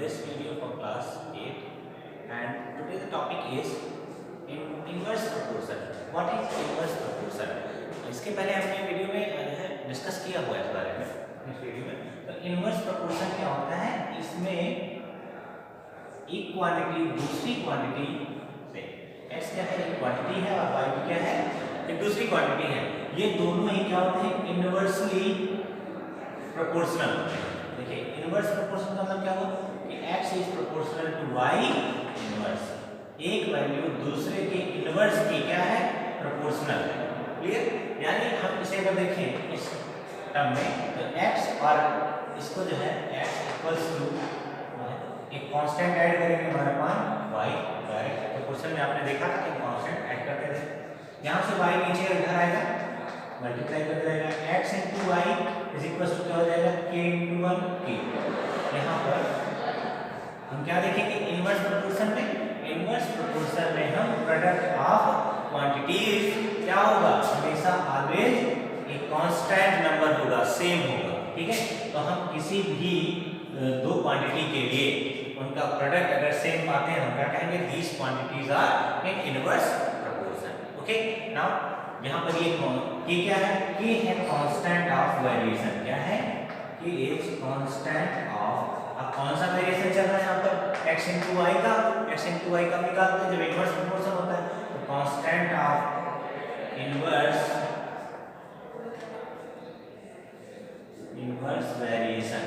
this video for class 8 and today the topic is inverse proportion. What is inverse proportion? इसके पहले हमने video में discuss किया हुआ है इस बारे में इस वीडियो में। तो इनवर्स प्रोपोर्शन क्या होता है? इसमें एक क्वांटिटी दूसरी क्वांटिटी से x क्या है, एक क्वांटिटी है और y क्या है, एक दूसरी क्वांटिटी है। ये दोनों ही क्या होते हैं? इनवर्सली प्रोपोर्शनल होते हैं। देखिए इनवर्स प्रोपोर्शन का मतलब क्या हुआ कि x is proportional to y inverse. एक वैल्यू दूसरे के इनवर्स की क्या है? प्रोपोर्शनल है। क्लियर? यानी हम इसे अगर देखें इस टर्म में तो x और इसको जो है x इक्वल्स टू एक कांस्टेंट ऐड करेंगे हमारे पास y डायरेक्ट प्रोपोर्शन में आपने देखा था कि कांस्टेंट ऐड करते थे। यहां से y नीचे इधर आएगा मल्टीप्लाई कर जाएगा x into y is equal to क्या हो जाएगा k into 1 k। यहाँ पर हम क्या देखेंगे इनवर्स प्रोपोर्शन में? इनवर्स प्रोपोर्शन में हम प्रोडक्ट ऑफ क्वांटिटीज क्या होगा? हमेशा ऑलवेज एक कांस्टेंट नंबर होगा, सेम होगा। ठीक है, तो हम किसी भी दो क्वांटिटी के लिए उनका प्रोडक्ट अगर सेम पाते हैं हम क्या कहेंगे? These quantities are in inverse proportion. Okay, now यहाँ पर ये क्या है? ये है कांस्टेंट ऑफ वेरिएशन। क्या है? ये इज कांस्टेंट ऑफ। अब कौन सा वेरिएशन चल रहा है यहाँ पर? x into y का। x into y का निकालते हैं जब इनवर्स प्रोपोर्शन होता है तो कांस्टेंट ऑफ इनवर्स वेरिएशन।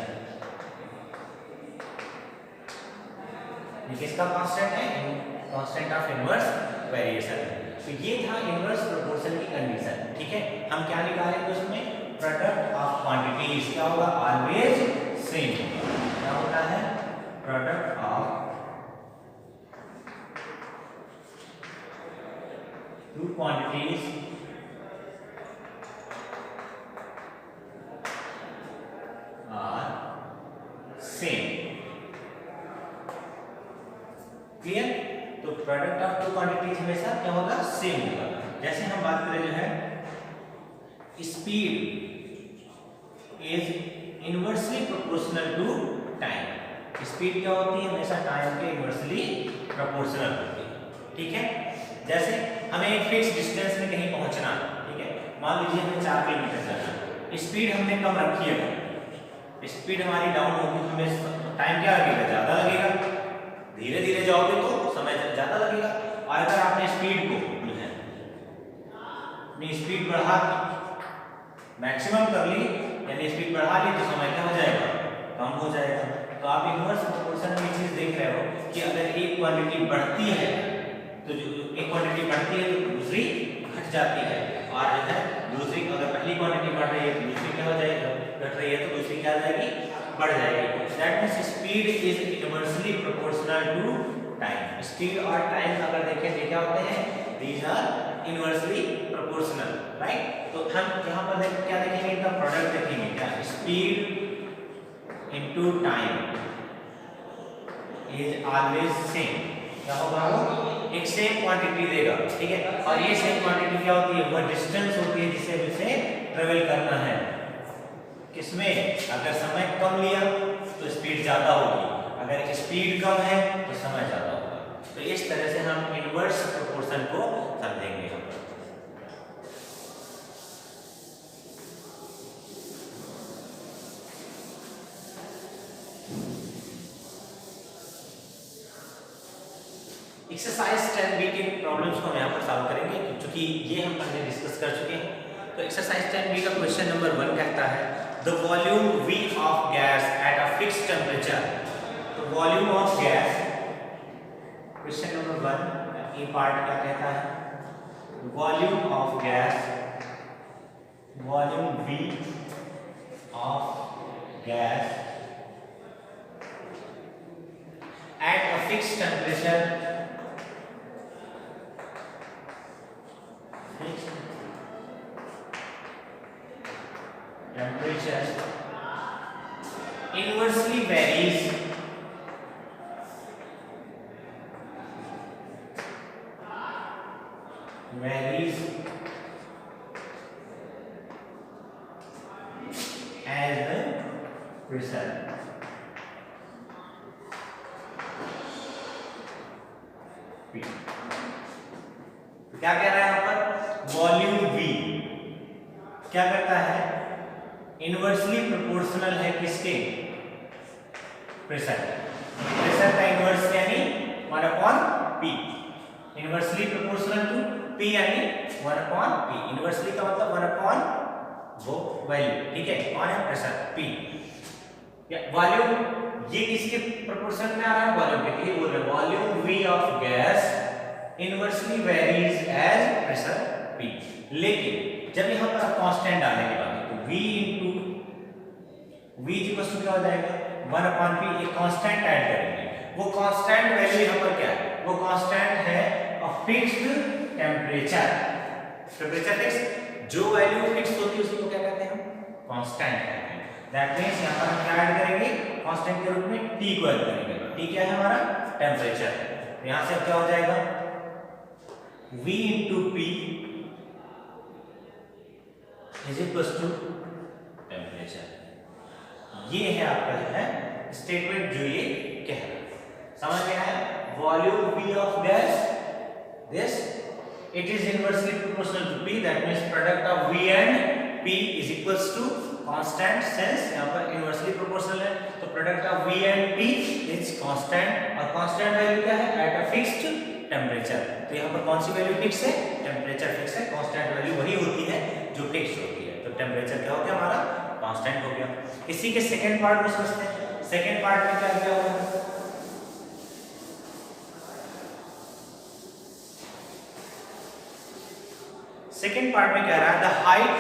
ये किसका कांस्टेंट है? Constant of inverse variation. तो ये था इनवर्स प्रोपोर्शन की कंडीशन। ठीक है, हम क्या निकालेंगे उसमें? प्रोडक्ट ऑफ क्वांटिटीज क्या होगा? ऑलवेज सेम होगा। क्या होता है? Product of two quantities are same. Clear? तो प्रोडक्ट ऑफ टू क्वांटिटीज हमेशा क्या होगा? सेम होगा। जैसे हम बात करें जो है speed is inversely proportional to time. Speed क्या होती है? हमेशा टाइम के इनवर्सली प्रोपोर्शनल होती है। ठीक है, जैसे हमें एक फिक्स डिस्टेंस में कहीं पहुंचना है, ठीक है, मान लीजिए हमें 4 किलोमीटर चलना है, स्पीड हमने कम रखी है, स्पीड हमारी डाउन होगी, हमें टाइम क्या लगेगा? ज़्यादा लगेगा। धीरे धीरे जाओगे तो समय ज़्यादा लगेगा। और अगर आपने स्पीड को जो है अपनी स्पीड बढ़ा मैक्सिमम कर ली, यानी स्पीड बढ़ा ली तो समय क्या हो जाएगा? कम हो जाएगा। तो आप इनवर्स प्रोपोर्शन में चीज देख रहे हो कि अगर एक क्वांटिटी बढ़ती है तो जो एक क्वांटिटी बढ़ती है तो दूसरी घट जाती है, और जो है दूसरी अगर पहली क्वांटिटी बढ़ रही है तो दूसरी क्या हो जाएगी? घट रही है तो दूसरी क्या आ जाएगी? बढ़ जाएगी। That means speed is inversely proportional to time. Speed और टाइम अगर देखें तो क्या होते हैं? These are inversely proportional, right? तो हम यहाँ पर क्या देखेंगे? इनका प्रोडक्ट देखेंगे। क्या? Speed into time is always same. क्या होगा? वो एक सेम क्वांटिटी देगा। ठीक है, और ये सेम क्वांटिटी क्या होती है? वो डिस्टेंस होती है जिसे उसे ट्रेवल करना है। किसमें? अगर समय कम लिया तो स्पीड ज्यादा होगी, अगर स्पीड कम है तो समय ज्यादा होगा। तो इस तरह से हम इनवर्स प्रोपोर्शन को समझेंगे। एक्सरसाइज 10B के प्रॉब्लम्स को हम यहाँ पर सॉल्व करेंगे क्योंकि ये हम पहले डिस्कस कर चुके हैं। तो एक्सरसाइज 10B का क्वेश्चन नंबर 1 कहता है the volume V of gas at a fixed temperature. तो volume of gas, question number 1 ये पार्ट क्या कहता है? Volume of gas, volume V of gas at a fixed temperature inversely varies as the pressure। P। क्या कह रहा है यहाँ पर? वॉल्यूम V क्या करता है? इनवर्सली प्रोपोर्शनल है किसके? प्रेशर। प्रेशर का इनवर्स यानी 1/P, inversely proportional to P यानी 1/P। इनवर्सली का मतलब 1/, वो वैल्यू, ठीक है? कौन है? Pressure P। वॉल्यूम ये किसके प्रोपोर्शन में आ रहा है? वॉल्यूम के। ये बोल रहे हैं volume V of gas inversely varies as pressure P। लेकिन जब यहां पर कांस्टेंट डालने के बाद तो V into V equal to क्या हो जाएगा? 1/P। एक कांस्टेंट ऐड करेंगे। वो कांस्टेंट वैल्यू यहां पर क्या है? वो कांस्टेंट है अ फिक्स्ड टेम्परेचर। टेम्परेचर फिक्स, जो वैल्यू फिक्स होती है उसी को क्या कहते हैं हम? कांस्टेंट कहते हैं। दैट मींस यहां पर हम क्या ऐड करेंगे? कांस्टेंट के रूप में T को ऐड करेंगे। T क्या है हमारा? टेम्परेचर। यहां से क्या हो जाएगा? V into P is equals to temperature. ये है आपका जो है स्टेटमेंट जो ये कह रहा है। समझ में आया? Volume V of gas, this it is inversely proportional to P, that means product of V and P is equals to constant, since यहाँ पर inversely proportional है तो product of V and P is constant, और constant value क्या है? At a fixed temperature। तो यहाँ पर कौन सी वैल्यू फिक्स है? टेम्परेचर फिक्स है। कांस्टेंट वैल्यू वही होती है जो फिक्स होती है। तो टेम्परेचर क्या हो गया हमारा? कांस्टेंट हो गया। इसी के सेकंड पार्ट को समझते हैं। सेकंड पार्ट में क्या किया होगा? सेकंड पार्ट में क्या रहा है? The height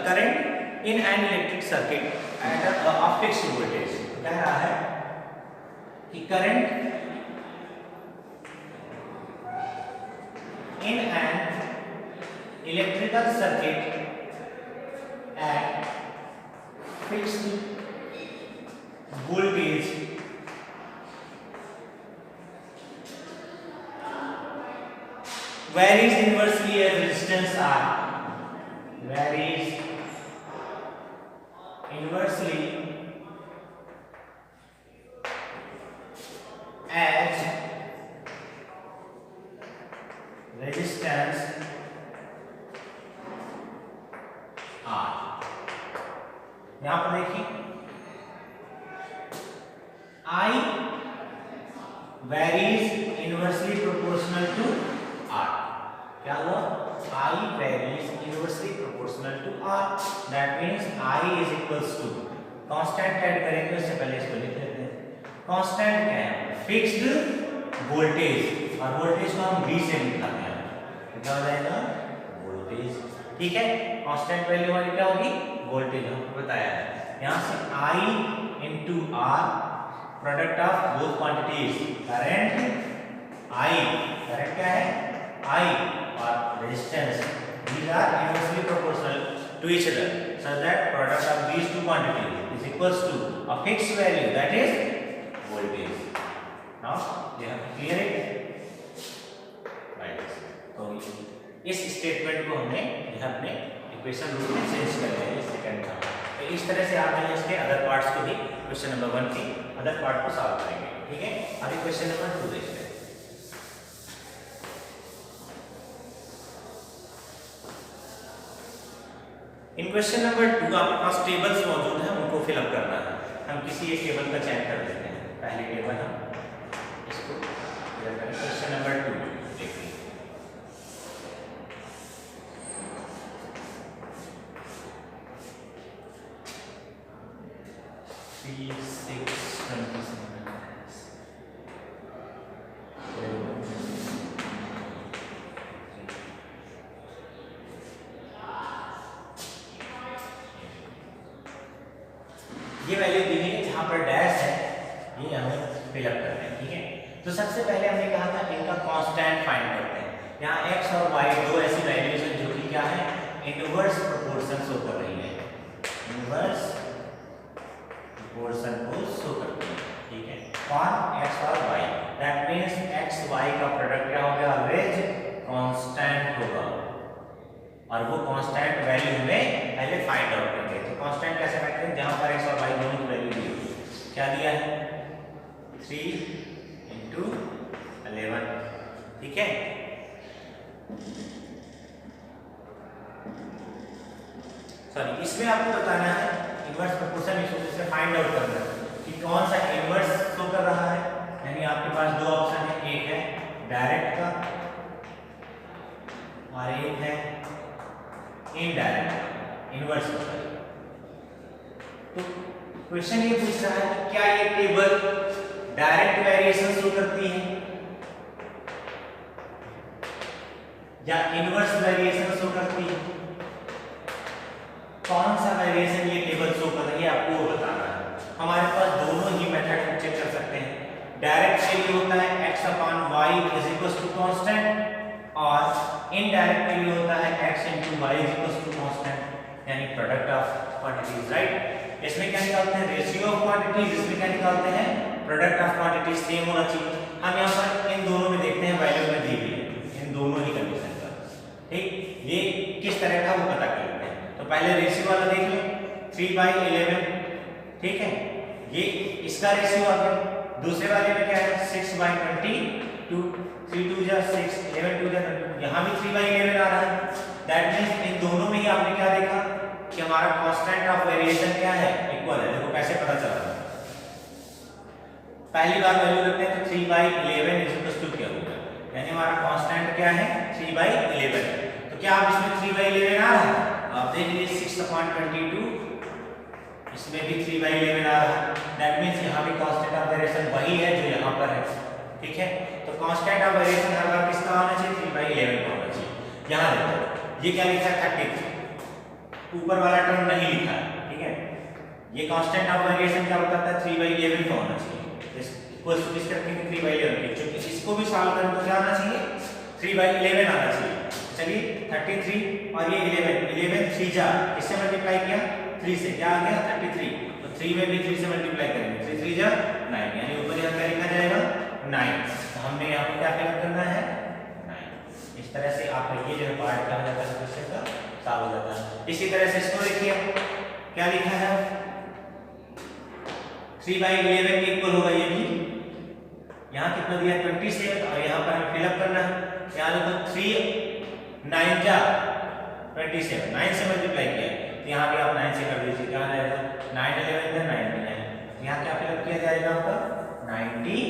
current in an electric circuit eight a fixed voltage. कह रहा है कि current in an electrical circuit at fixed voltage varies inversely as resistance R, varies inversely as resistance R। यहां पर देखिए I varies inversely proportional to R। क्या हुआ? I varies inversely proportional to R, that means I is equals to constant add करेंगे। उससे पहले इसको लिख लेते हैं। कांस्टेंट क्या है? फिक्स्ड वोल्टेज, और वोल्टेज को हम V से लिखते हैं। क्या हो जाएगा? वोल्टेज। ठीक है? कांस्टेंट वैल्यू हमारी क्या होगी? वोल्टेज। हमको बताया है। यहां से I into R product of both quantities, current I, current क्या है? I, और resistance, these are inversely proportional to each other, so that product of these two quantities is equals to a fixed value, that is voltage. Now you have to clear it like this. तो इस statement को हमने यहाँ अपने equation रूप में change कर लिया है सेकंड का। तो इस तरह से आप इसके अदर पार्ट्स को भी क्वेश्चन नंबर 1 की अदर पार्ट को सॉल्व करेंगे। ठीक है? अभी क्वेश्चन नंबर 2 देखते हैं। इन क्वेश्चन नंबर 2 आपके पास टेबल्स मौजूद हैं, उनको फिलअप करना है। हम किसी एक टेबल का चयन कर लेते हैं। पहले टेबल हम इसको क्वेश्चन नंबर 2 देखते हैं। ये वैल्यू दी गई है, जहां पर डैश है ये हमें फिलअप करना है। ठीक है? तो सबसे पहले हमने कहा था इनका कांस्टेंट फाइंड करते हैं। यहाँ x और y दो ऐसी वैल्यूज हैं जो कि क्या है? इनवर्स प्रोपोर्शन शो कर रही है। इनवर्स प्रोपोर्शन को शो करती है। ठीक है? कौन? x और y। That means x y का प्रोडक्ट क्या होगा? ऑलवेज कांस्टेंट होगा, और वो कांस्टेंट वैल्यू हमें पहले फाइंड आउट करेंगे। तो कांस्टेंट कैसे फाइंड करेंगे? जहां पर x और y दोनों की वैल्यू दी है। क्या दिया है? 3 × 11। ठीक है। सॉरी, इसमें आपको बताना है इनवर्स प्रोपोर्शन इक्वेशन से फाइंड आउट करना है कि कौन सा इनवर्स शो कर रहा है। यानी आपके पास दो ऑप्शन है, एक है डायरेक्ट का और एक है इनडायरेक्ट इनवर्स का। तो क्वेश्चन ये पूछ रहा है कि क्या ये टेबल डायरेक्ट वेरिएशन शो करती है या इनवर्स वेरिएशन शो करती है। कौन सा वेरिएशन ये टेबल शो कर रही है आपको वो बताना है। हमारे पास दोनों ही मेथड हम चेक कर सकते हैं। डायरेक्ट के लिए होता है x upon y is equal to constant और इनडायरेक्ट के लिए होता है x into y is equal to constant, यानी प्रोडक्ट ऑफ क्वांटिटीज, राइट। इसमें क्या निकालते हैं, रेशियो ऑफ क्वांटिटीज। इसमें क्या निकालते हैं, प्रोडक्ट ऑफ क्वांटिटीज सेम होना चाहिए। हम यहाँ पर इन दोनों में देखते हैं, वैल्यू में दी हुई है इन दोनों ही कंडीशन का, ठीक। ये किस तरह का वो पता कर लेते हैं। तो पहले रेशियो वाला देख लें, 3/11, ठीक है, ये इसका रेशियो आ गया। दूसरे वाले में क्या है, 6/22, 3 2 जा 6, 11 2 जा 22, यहाँ भी 3/11 आ रहा है। दैट मींस इन दोनों में ही आपने क्या देखा कि हमारा कांस्टेंट ऑफ वेरिएशन क्या है, इक्वल है। देखो कैसे पता चल रहा है, पहली बार वैल्यू रखते हैं तो 3/11 इज इक्वल टू क्या होगा, यानी हमारा कांस्टेंट क्या है 3/11। तो क्या आप इसमें 3/11 आ रहा है, आप देख लीजिए 6/22, इसमें भी 3/11 आ रहा है। दैट मींस यहाँ भी कांस्टेंट ऑफ वेरिएशन वही है जो यहाँ पर है, ठीक है। तो कांस्टेंट ऑफ वेरिएशन हर बार किसका होना चाहिए, 3/11 का होना चाहिए। यहाँ देखो ये क्या लिखा है 33, ऊपर वाला टर्म नहीं लिखा है, ठीक है। ये कांस्टेंट ऑफ वेरिएशन क्या बताता है, 3/11 का होना चाहिए। इसको इसके रखेंगे 3/11 के, क्योंकि इसको भी सॉल्व करें तो क्या आना चाहिए, 3/11 आना चाहिए। चलिए 33 और ये 11 3 जा किससे मल्टीप्लाई किया, 3 से, क्या आ गया 33। तो 3 में भी 3 से मल्टीप्लाई करेंगे, 3 3 जा 9, यानी ऊपर यहाँ क्या लिखा जाएगा 9। तो हमने यहाँ पर क्या फिल करना है 9। इस तरह से आप ये जो पार्ट क्या हो जाता है क्वेश्चन का सॉल्व हो जाता है। इसी तरह से इसको देखिए क्या लिखा है, 3/11 के इक्वल होगा ये भी। यहाँ कितना दिया 27 और यहाँ पर हमें फिलअप करना है। यहाँ देखो 3 9 जा 27, 9 से मल्टीप्लाई किया, तो यहाँ भी आप 9 से कर दीजिए, क्या आ जाएगा 9 11 इधर 99। यहाँ क्या फिलअप किया जाएगा आपका 99।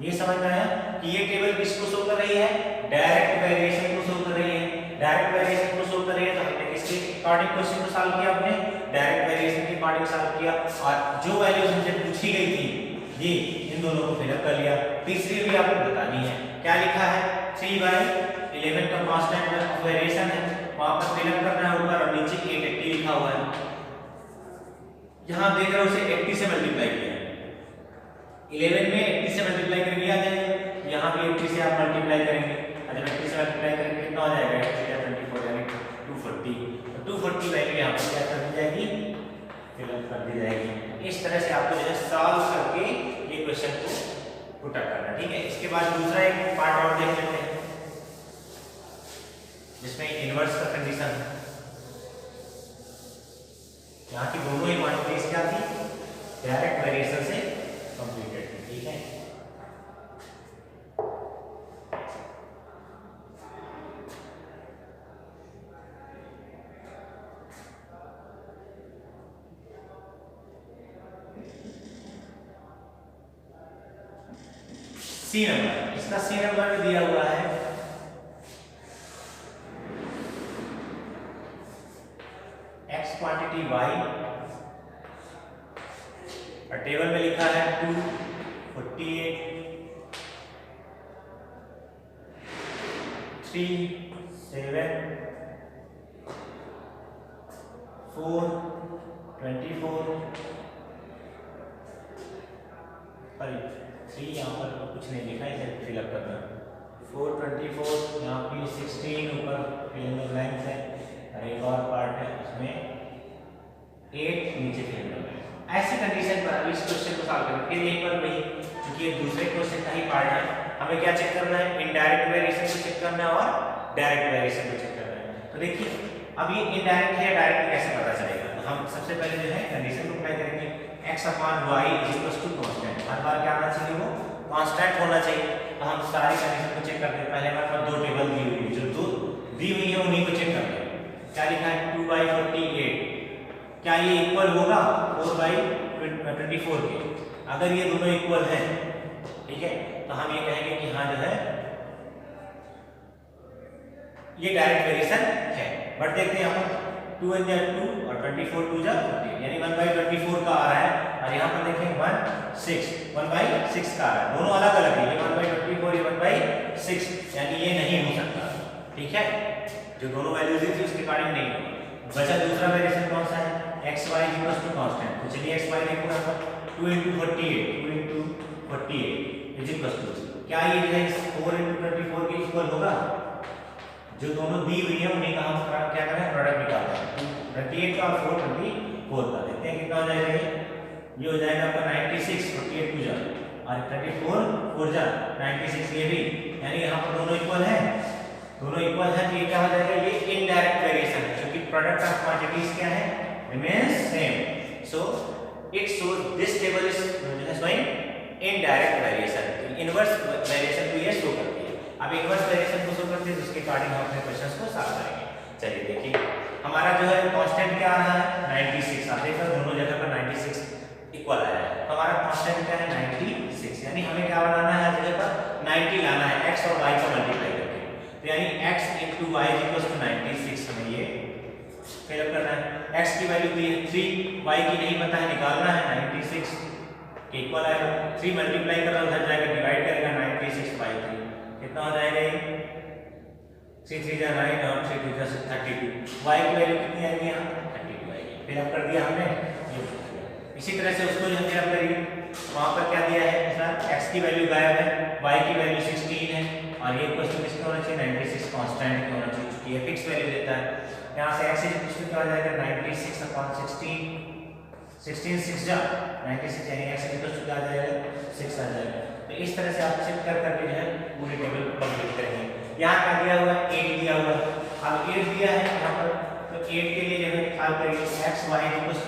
ये समझ में आया कि ये टेबल किसको शो कर रही है, डायरेक्ट वेरिएशन को शो कर रही है। डायरेक्ट वेरिएशन को शो कर रही है तो हमने किसके अकॉर्डिंग क्वेश्चन को सॉल्व किया, आपने डायरेक्ट वेरिएशन के अकॉर्डिंग सॉल्व किया और जो वैल्यूज हमसे पूछी गई थी ये इन दोनों को फिलअप कर लिया। तीसरी भी आपको बतानी है, क्या लिखा है 3/11 का कांस्टेंट ऑफ वेरिएशन है, वहां पर फिलअप करना है ऊपर और नीचे 880 लिखा हुआ है। यहां देख रहे हो उसे 80 से मल्टीप्लाई किया, 11 में 80 से मल्टीप्लाई करके आ जाएगा, यहां भी 80 से आप मल्टीप्लाई करेंगे, जब 80 से मल्टीप्लाई करेंगे कितना हो जाएगा 24 यानी 240। तो 240 वैल्यू यहां पर क्या कर दी जाएगी, फिलअप कर दी जाएगी। इस तरह से आपको जो है सॉल्व करके ये क्वेश्चन को पुट अप करना, ठीक है। इसके बाद दूसरा एक पार्ट और देख लेते हैं जिसमें इनवर्स का कंडीशन है। यहाँ की दोनों ही क्वांटिटीज क्या थी, डायरेक्ट वेरिएशन से कंप्लीटेड थी, ठीक है। सी नंबर, इसका सी नंबर में दिया हुआ है x क्वांटिटी y और टेबल में लिखा है 248 3 7 4 24 सॉरी 3 यहाँ पर कुछ नहीं लिखा है, इसे फिलअप करना 4 24 यहाँ पे 16 ऊपर फिल ब्लैंक है और एक और पार्ट है उसमें 8 नीचे फिल ब्लैंक। ऐसी कंडीशन पर इस क्वेश्चन को सॉल्व करें। फिर एक बार वही, क्योंकि ये दूसरे क्वेश्चन का ही पार्ट है, हमें क्या चेक करना है, इनडायरेक्ट वेरिएशन को चेक करना है और डायरेक्ट वेरिएशन को चेक करना है। तो देखिए अब ये इनडायरेक्ट है डायरेक्ट कैसे पता चलेगा, तो हम सबसे पहले जो है कंडीशन को अप्लाई करेंगे, x/y = कांस्टेंट। हर बार क्या आना चाहिए, वो कांस्टेंट होना चाहिए। तो हम सारी कंडीशन को चेक करते हैं। पहले हमारे पास दो टेबल दी हुई है, जो दो दी हुई है उन्हीं को चेक करते हैं। क्या लिखा है 2/48, क्या ये इक्वल होगा 4/24 के? अगर ये दोनों इक्वल हैं, ठीक है, तो हम ये कहेंगे कि हाँ जो है ये डायरेक्ट वेरिएशन है। बट देखते हैं यहाँ 2 × 2 और 24 2 × 40, यानी 1/24 का आ रहा है, और यहाँ पर देखें 1/6 का आ रहा है। दोनों अलग अलग है, ये 1/24 ये 1/6, यानी ये नहीं हो सकता। ठीक है, जो दोनों वैल्यूज थी उसके अकॉर्डिंग नहीं होगा। बचा दूसरा वेरिएशन कौन सा है, xy कांस्टेंट। तो चलिए xy देखो यहाँ पर 2 × 48 क्या ये जो है 4 × 24 के इक्वल होगा? जो दोनों दी हुई है उन्हीं का हम क्या करें, प्रोडक्ट निकालते हैं। 28 का और 4 24 का देखते हैं कितना हो जाएगा। ये हो जाएगा आपका 96, 48 2 जा और 34 4 जा 96, ये भी, यानी यहाँ पर दोनों इक्वल हैं। दोनों इक्वल हैं तो ये क्या हो जाएगा, ये इनडायरेक्ट वेरिएशन है, क्योंकि प्रोडक्ट ऑफ क्वांटिटीज क्या है, remains same. So it shows this table is showing indirect variation. Inverse variation को ये शो करती है। अब इनवर्स वेरिएशन को शो करते हैं, उसके अकॉर्डिंग हम अपने क्वेश्चंस को सॉल्व करेंगे। चलिए देखिए, हमारा जो है कांस्टेंट क्या आ रहा है 96। आप देखो दोनों जगह पर 96 इक्वल आया है। तो हमारा कांस्टेंट क्या है 96, यानी हमें क्या बनाना है, हर जगह पर 90 लाना है, x और y को मल्टीप्लाई करके। तो यानी x × y = 96 हमें ये फिलअप करना है। x की वैल्यू दी है 3, y की नहीं पता है, निकालना है 96 के इक्वल आएगा। 3 मल्टीप्लाई कर रहा उधर जाएगा डिवाइड करेगा 96/3, कितना हो जाएगा ये 3 3 जा 9 और 3 2 जा 32। y की वैल्यू कितनी आएगी यहाँ 32 आएगी। फिलअप कर दिया हमने। इसी तरह से उसको जो फिलअप करिए, वहाँ पर क्या दिया है, x की वैल्यू गायब है, y की वैल्यू 16 है, और ये क्वेश्चन किसका होना चाहिए 96 कांस्टेंट का होना चाहिए, क्योंकि ये फिक्स वैल्यू देता है। यहाँ से x क्या हो जाएगा 96/16, 16 6 जा 96, यानी x क्या आ जाएगा 6 आ जाएगा। तो इस तरह से आप चेक कर करके जो है पूरे टेबल को कंप्लीट करेंगे। यहाँ क्या दिया हुआ है 8 दिया हुआ है। अब 8 दिया है यहाँ पर, तो 8 के लिए जो है ख्याल करिए x y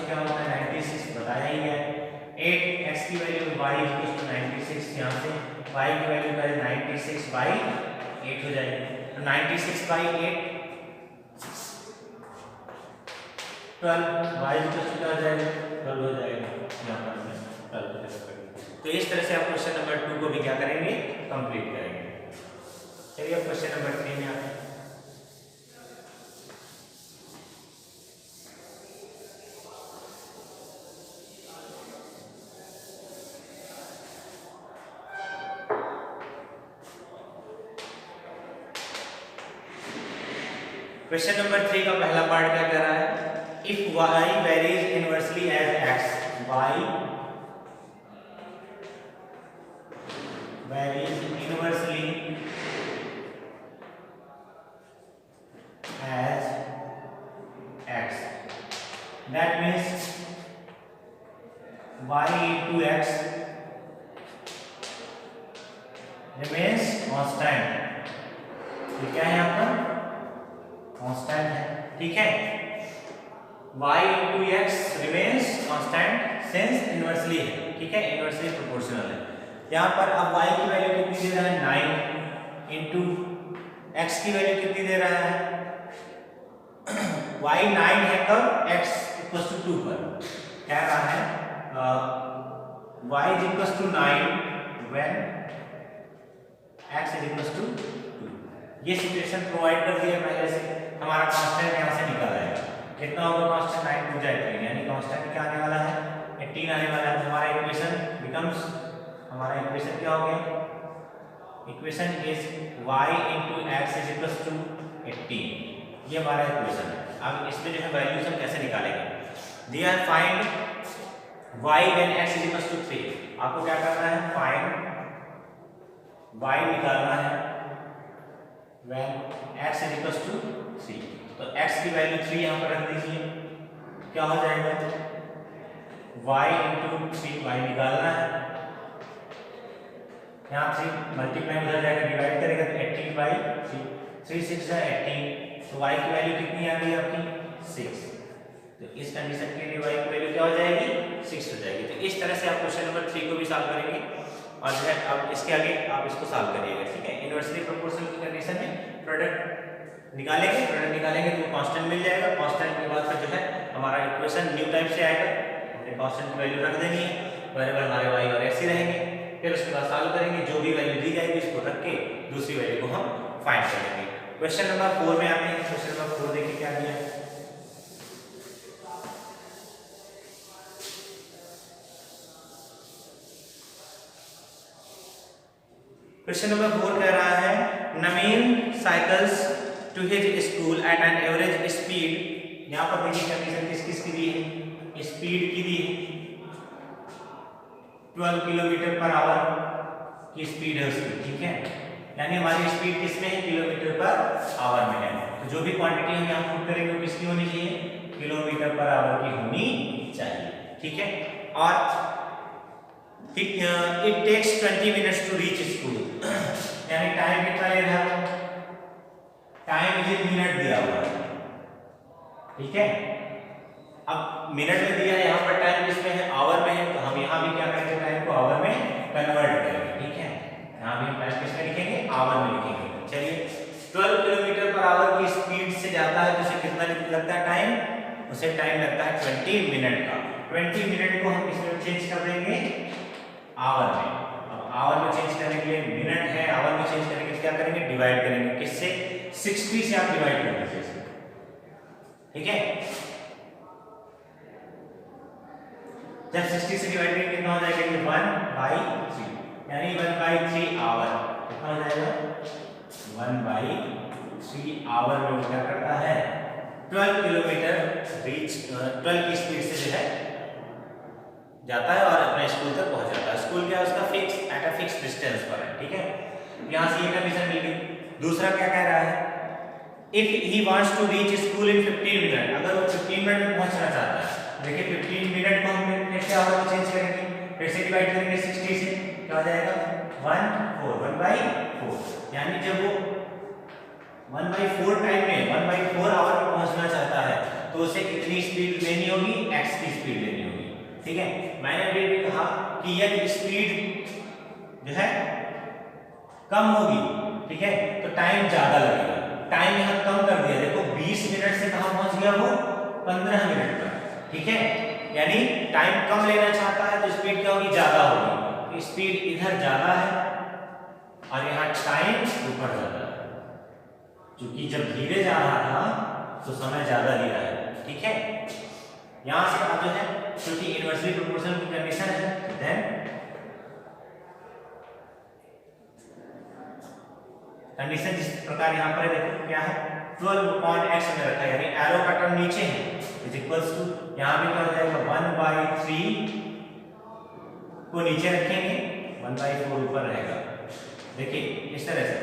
क्या होता है 96 बताया ही है। 8 x की वैल्यू y = 96, यहाँ से y की वैल्यू का 96/8 हो जाएगी। तो 96/8 12, y क्या हो जाएगा 12 हो जाएगा। यहाँ पर 12 तो इस तरह से आप क्वेश्चन नंबर 2 को भी क्या करेंगे, कंप्लीट करेंगे। चलिए अब क्वेश्चन नंबर 3 में आते हैं। क्वेश्चन नंबर 3 का पहला पार्ट क्या कह रहा है, if y varies inversely as x, y varies inversely as x, that means y × x remains constant। तो क्या है यहाँ पर कांस्टेंट है, ठीक है। y × x remains constant since inversely है, ठीक है, इनवर्सली प्रोपोर्शनल है। यहाँ पर अब y की वैल्यू कितनी दे रहा है 9 × x की वैल्यू कितनी दे रहा है y 9 है कब x = 2 पर। कह रहा है y = 9 when x = 2। ये सिचुएशन प्रोवाइड कर दिया पहले से। हमारा कांस्टेंट यहाँ से निकल आएगा, कितना होगा कांस्टेंट 9 × 18, यानी कांस्टेंट क्या आने वाला है 18 आने वाला है। हमारा इक्वेशन क्या हो गया, इक्वेशन इज y × x = 18, ये हमारा इक्वेशन है। अब इसमें जो है वैल्यूज हम कैसे निकालेंगे, दिया है फाइंड y when x = 3। आपको क्या करना है, फाइंड y निकालना है when x = 3। तो x की वैल्यू 3 यहाँ पर रख दीजिए, क्या हो जाएगा y × 3, y निकालना है। यहाँ 3 मल्टीप्लाई उधर जाएगा डिवाइड करेगा तो 18/3, 3 6 जा 18, तो y की वैल्यू कितनी आ गई आपकी 6। तो इस कंडीशन के लिए y की वैल्यू क्या हो जाएगी 6 हो जाएगी। तो इस तरह से आप क्वेश्चन नंबर 3 को भी सॉल्व करेंगे। और जो है अब इसके आगे आप इसको सॉल्व करिएगा, ठीक है। इनवर्सली प्रोपोर्शनल की कंडीशन में प्रोडक्ट निकालेंगे तो कांस्टेंट मिल जाएगा। कांस्टेंट के बाद फिर जो है हमारा इक्वेशन न्यू टाइप से आएगा, हमने कांस्टेंट की वैल्यू रख देनी है, वेरिएबल हमारे y और x ही रहेंगे। फिर उसके बाद सॉल्व करेंगे, जो भी वैल्यू दी जाएगी उसको रख के दूसरी वैल्यू को हम फाइंड करेंगे। क्वेश्चन नंबर 4 में आते हैं। क्वेश्चन नंबर 4 देखिए क्या दिया है। क्वेश्चन नंबर 4 कह रहा है Naveen cycles to his school at an average speed. यहाँ पर देखिए कंडीशन किस किस की दी है, स्पीड की दी है 12 किलोमीटर पर आवर की स्पीड है उसकी, ठीक है। यानी हमारी स्पीड किस में है, किलोमीटर पर आवर में है। तो जो भी क्वांटिटी हम यहाँ पुट करेंगे वो किसकी होनी चाहिए, किलोमीटर पर आवर की होनी चाहिए, ठीक है। और it takes 20 minutes to reach school। यानी टाइम कितना ले रहा है, टाइम इज इन मिनट दिया हुआ है, ठीक है। अब मिनट में दिया है, यहाँ पर टाइम किसमें है, आवर में है, तो हम यहाँ भी क्या करेंगे, टाइम को आवर में कन्वर्ट करेंगे, ठीक है। यहाँ भी हम टाइम किसमें लिखेंगे, आवर में लिखेंगे। चलिए 12 किलोमीटर पर आवर की स्पीड से जाता है तो उसे कितना लगता है टाइम, उसे टाइम लगता है 20 मिनट का। 20 मिनट को हम किसमें चेंज कर देंगे, आवर में। अब आवर में चेंज करने के लिए मिनट है, आवर में चेंज करने के लिए क्या करेंगे, डिवाइड करेंगे। किससे, 60 से आप डिवाइड कर दीजिए, ठीक है। जब 60 से डिवाइड करेंगे कितना हो जाएगा, 1/3, यानी 1/3 आवर। कितना हो जाएगा, 1/3 आवर में वो क्या करता है, 12 किलोमीटर रीच 12 की स्पीड से जो है जाता है और अपने स्कूल तक पहुंच जाता है। स्कूल क्या है उसका, fix at a fix distance पर है, ठीक है। यहां से ये कंडीशन मिल गई। दूसरा क्या कह रहा है, if he wants to reach school in 15 minute, अगर वो 15 मिनट में पहुंचना चाहता है। देखिए 15 मिनट को हम कैसे आवर में चेंज करेंगे, फिर से डिवाइड करेंगे 60 से, क्या हो जाएगा 1/4, यानी जब वो 1/4 टाइम में 1/4 आवर में पहुंचना चाहता है तो उसे कितनी स्पीड लेनी होगी, x की स्पीड लेनी होगी, ठीक है। मैंने अभी भी कहा कि यदि स्पीड जो है कम होगी, ठीक है, तो टाइम ज्यादा लगेगा। टाइम यहां कम कर दिया, देखो 20 मिनट से कहां पहुंच गया वो, 15 मिनट पर, ठीक है। यानी टाइम कम लेना चाहता है तो स्पीड क्या होगी, ज्यादा होगी। स्पीड इधर ज्यादा है और यहाँ टाइम ऊपर ज्यादा है, क्योंकि जब धीरे जा रहा था तो समय ज्यादा ले रहा है, ठीक है। यहां से आप जो है क्योंकि इनवर्सली प्रोपोर्शनल की कंडीशन है, देन कंडीशन जिस प्रकार यहां पर देखो क्या है, 12/x में रखा है, यानी एरो का टर्म नीचे है, इज इक्वल्स टू, यहां भी क्या हो जाएगा 1/3 को नीचे रखेंगे, 1/4 ऊपर रहेगा। देखिए इस तरह से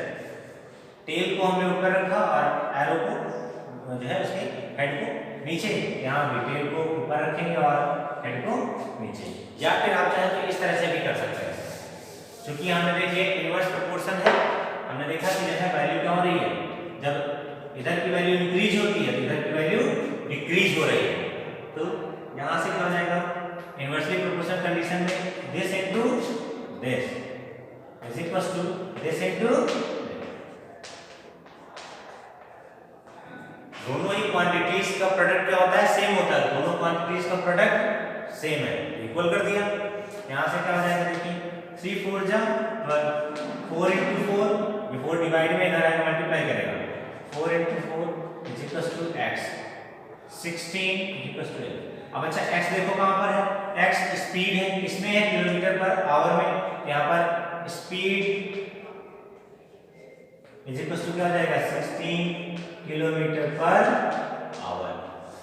टेल को हमने ऊपर रखा और एरो को जो है उसके हेड को नीचे, यहाँ भी टेल को ऊपर रखेंगे और हेड को नीचे। या फिर आप चाहे तो इस तरह से भी कर सकते हैं, क्योंकि हमने देखिए इनवर्स प्रोपोर्शन है, हमने देखा कि जो है वैल्यू क्या हो रही है, जब इधर की वैल्यू इंक्रीज होती है तो इधर की वैल्यू डिक्रीज हो रही है। तो यहाँ से क्या हो जाएगा, इनवर्सली प्रोपोर्शनल कंडीशन में this into this is equals to this into, दोनों ही क्वांटिटीज का प्रोडक्ट क्या होता है, सेम होता है। दोनों क्वांटिटीज का प्रोडक्ट सेम है, इक्वल कर दिया। यहां से क्या हो जाएगा, देखिए 3 4 जा 12, 4 into 4, ये 4 डिवाइड में इधर आएगा मल्टीप्लाई करेगा, 4 into 4 is equals to x, 16 is equals to 8। अब अच्छा x देखो कहां पर है, x स्पीड है, किसमें है, किलोमीटर पर आवर में। यहां पर स्पीड इज इक्वल्स टू क्या हो जाएगा, 16 किलोमीटर पर आवर,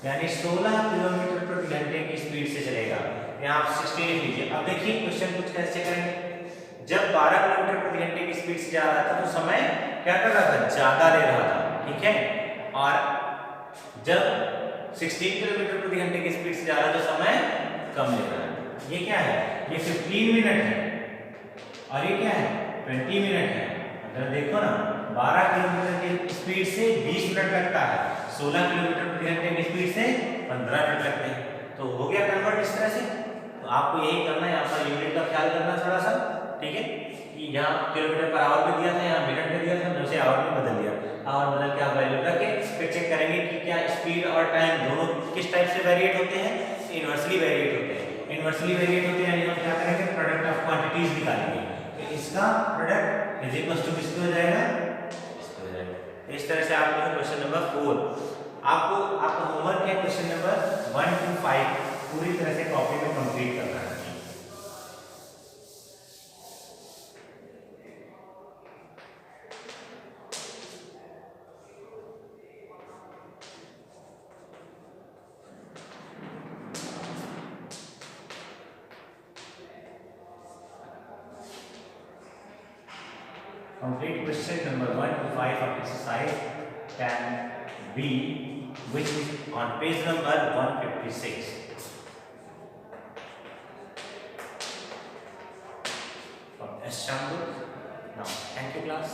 यानी 16 किलोमीटर प्रति घंटे की स्पीड से चलेगा। यहाँ आप 16 लिख लीजिए। अब देखिए क्वेश्चन कुछ कैसे करेंगे, जब 12 किलोमीटर प्रति घंटे की स्पीड से जा रहा था तो समय क्या कर रहा था, ज्यादा ले रहा था, ठीक है। और जब 16 किलोमीटर प्रति घंटे की स्पीड से जा रहा है तो समय कम ले रहा है। ये क्या है, ये 15 मिनट है और ये क्या है 20 मिनट है। अगर देखो ना 12 किलोमीटर की स्पीड से 20 मिनट लगता है, 16 किलोमीटर प्रति घंटे की स्पीड से 15 मिनट लगते हैं। तो हो गया कन्वर्ट इस तरह से। तो आपको यही करना है, यहाँ पर यूनिट का ख्याल करना थोड़ा सा, ठीक है। यहाँ किलोमीटर पर आवर में दिया था, यहाँ मिनट में दिया था, हमने उसे आवर में बदल दिया। आवर बदल के आप वैल्यू रख के फिर चेक करेंगे कि क्या स्पीड और टाइम दोनों किस टाइप से वेरिएट होते हैं, इनवर्सली वेरिएट होते हैं। इनवर्सली वेरिएट होते हैं यानी हम क्या करेंगे, प्रोडक्ट ऑफ क्वांटिटीज निकालेंगे। तो इसका प्रोडक्ट इज इक्वल टू किसको हो जाएगा, इसको हो जाएगा। इस तरह से आप लोग क्वेश्चन नंबर 4 आपको आपका होमवर्क है क्वेश्चन नंबर 1 to 5 पूरी तरह से कॉपी में कंप्लीट करना है। Complete question number 1 to 5 of exercise 10B, which is on page number 156. From S. Shambu. Now, thank you class.